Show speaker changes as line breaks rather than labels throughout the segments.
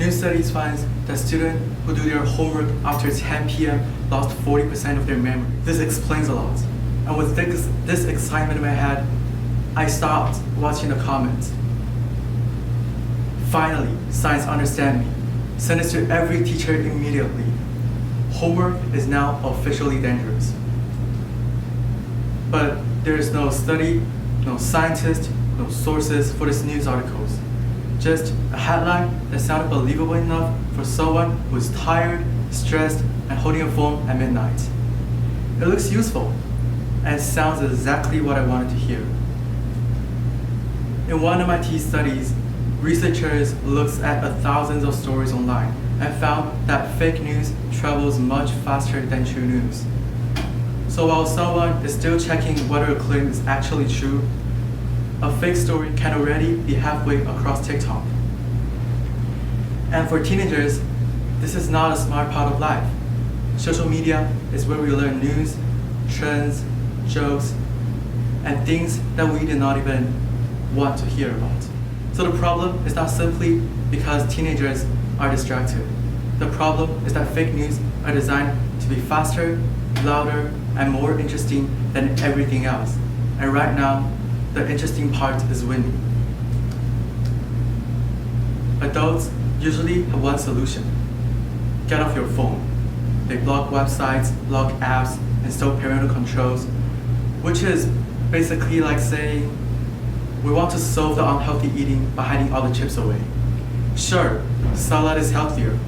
New studies finds that students who do their homework after 10 p.m. lost 40% of their memory. This explains a lot. And with this excitement in my head, I stopped watching the comments. Finally, science understands me. Send this to every teacher immediately. Homework is now officially dangerous. But there is no study, no scientist, no sources for these news articles. Just a headline that sounded believable enough for someone who is tired, stressed, and holding a phone at midnight. It looks useful, and it sounds exactly what I wanted to hear. In one MIT studies, researchers looked at thousands of stories online and found that fake news travels much faster than true news. So while someone is still checking whether a claim is actually true, a fake story can already be halfway across TikTok. And for teenagers, this is not a smart part of life. Social media is where we learn news, trends, jokes, and things that we did not even want to hear about. So the problem is not simply because teenagers are distracted. The problem is that fake news are designed to be faster, louder, and more interesting than everything else. And right now, the interesting part is winning. Adults usually have one solution: get off your phone. They block websites, block apps, install parental controls, which is basically like saying, we want to solve the unhealthy eating by hiding all the chips away. Sure, salad is healthier,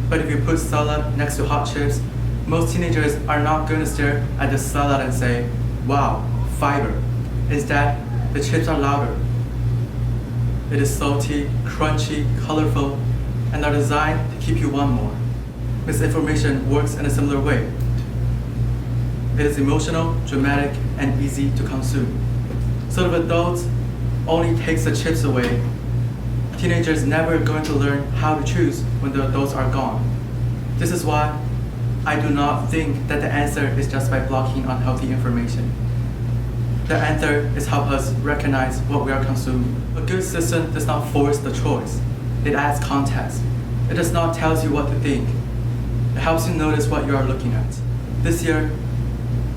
but if you put salad next to hot chips, most teenagers are not going to stare at the salad and say, wow, fiber. Instead, the chips are louder. It is salty, crunchy, colorful, and are designed to keep you want more. Misinformation works in a similar way. It is emotional, dramatic, and easy to consume. So if adults only takes the chips away, teenagers never going to learn how to choose when the adults are gone. This is why I do not think that the answer is just by blocking unhealthy information. The answer is help us recognize what we are consuming. A good system does not force the choice. It adds context. It does not tell you what to think. It helps you notice what you are looking at. This year,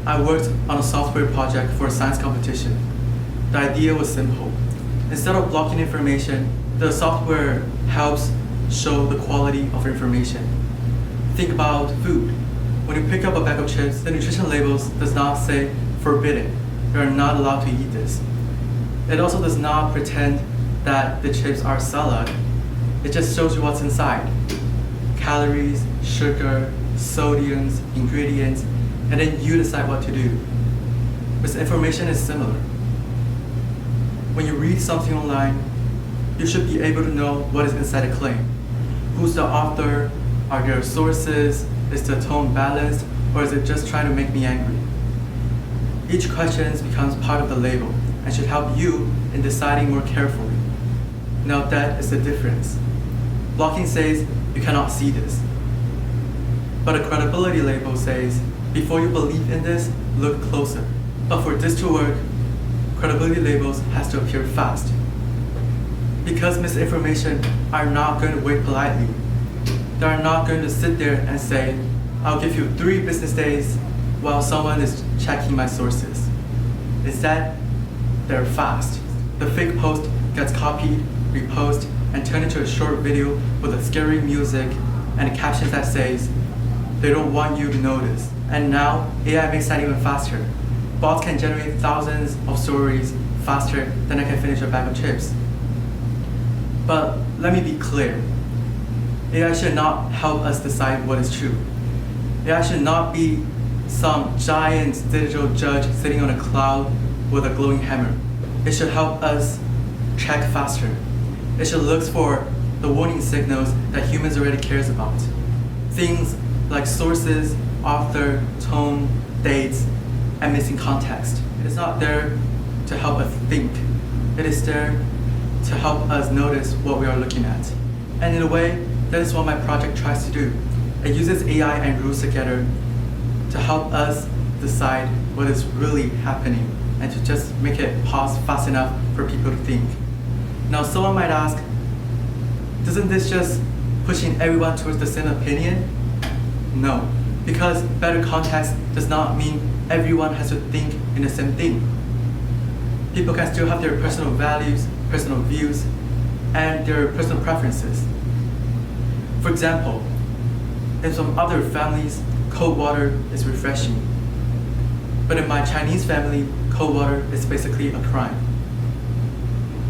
I worked on a software project for a science competition. The idea was simple. Instead of blocking information, the software helps show the quality of information. Think about food. When you pick up a bag of chips, the nutrition labels does not say forbidden. You are not allowed to eat this. It also does not pretend that the chips are salad. It just shows you what's inside. Calories, sugar, sodiums, ingredients, and then you decide what to do. Misinformation is similar. When you read something online, you should be able to know what is inside a claim. Who's the author? Are there sources? Is the tone balanced? Or is it just trying to make me angry? Each question becomes part of the label and should help you in deciding more carefully. Now that is the difference. Blocking says you cannot see this. But a credibility label says, before you believe in this, look closer. But for this to work, credibility labels has to appear fast. Because misinformation are not going to wait politely. They are not going to sit there and say, I'll give you 3 business days while someone is checking my sources. Instead, they're fast. The fake post gets copied, reposted, and turned into a short video with a scary music and a caption that says, they don't want you to notice. And now, AI makes that even faster. Bots can generate thousands of stories faster than I can finish a bag of chips. But let me be clear. AI should not help us decide what is true. AI should not be some giant digital judge sitting on a cloud with a glowing hammer. It should help us check faster. It should look for the warning signals that humans already cares about. Things like sources, author, tone, dates, and missing context. It is not there to help us think. It is there to help us notice what we are looking at. And in a way, that is what my project tries to do. It uses AI and rules together to help us decide what is really happening and to just make it pause fast enough for people to think. Now, someone might ask, doesn't this just pushing everyone towards the same opinion? No, because better context does not mean everyone has to think in the same thing. People can still have their personal values, personal views, and their personal preferences. For example, in some other families, cold water is refreshing. But in my Chinese family, cold water is basically a crime.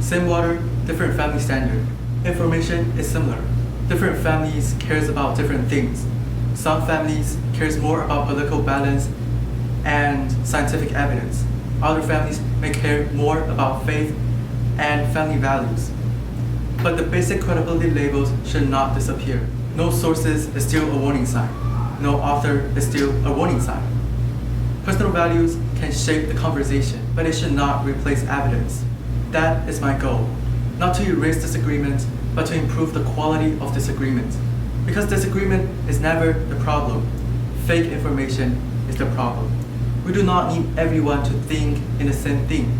Same water, different family standard. Information is similar. Different families cares about different things. Some families cares more about political balance and scientific evidence. Other families may care more about faith and family values. But the basic credibility labels should not disappear. No sources is still a warning sign. No author is still a warning sign. Personal values can shape the conversation, but it should not replace evidence. That is my goal. Not to erase disagreement, but to improve the quality of disagreement. Because disagreement is never the problem. Fake information is the problem. We do not need everyone to think in the same thing.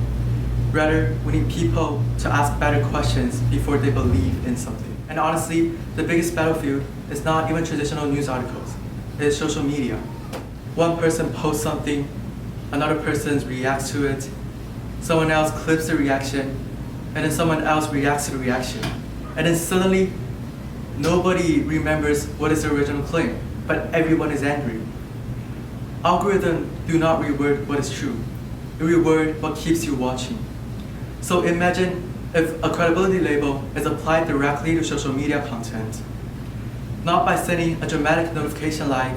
Rather, we need people to ask better questions before they believe in something. And honestly, the biggest battlefield is not even traditional news articles. It is social media. One person posts something, another person reacts to it, someone else clips the reaction, and then someone else reacts to the reaction. And then suddenly, nobody remembers what is the original claim, but everyone is angry. Algorithms do not reward what is true. They reward what keeps you watching. So imagine if a credibility label is applied directly to social media content, not by sending a dramatic notification like,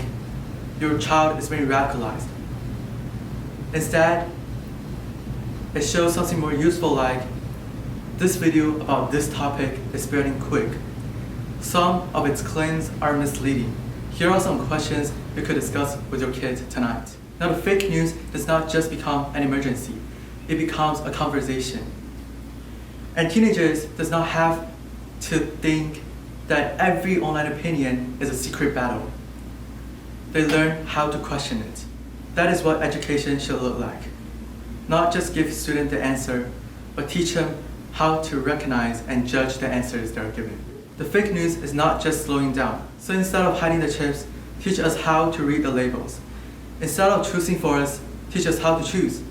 your child is being radicalized. Instead, it shows something more useful like, this video about this topic is spreading quick. Some of its claims are misleading. Here are some questions you could discuss with your kids tonight. Now, the fake news does not just become an emergency. It becomes a conversation. And teenagers does not have to think that every online opinion is a secret battle. They learn how to question it. That is what education should look like. Not just give students the answer, but teach them how to recognize and judge the answers they are given. The fake news is not just slowing down. So instead of hiding the chips, teach us how to read the labels. Instead of choosing for us, teach us how to choose.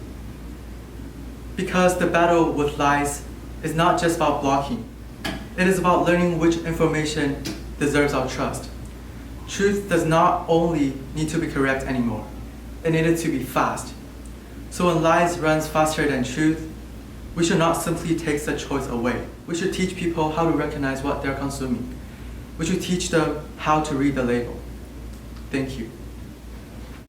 Because the battle with lies is not just about blocking. It is about learning which information deserves our trust. Truth does not only need to be correct anymore. It needed to be fast. So when lies runs faster than truth, we should not simply take such choice away. We should teach people how to recognize what they're consuming. We should teach them how to read the label. Thank you.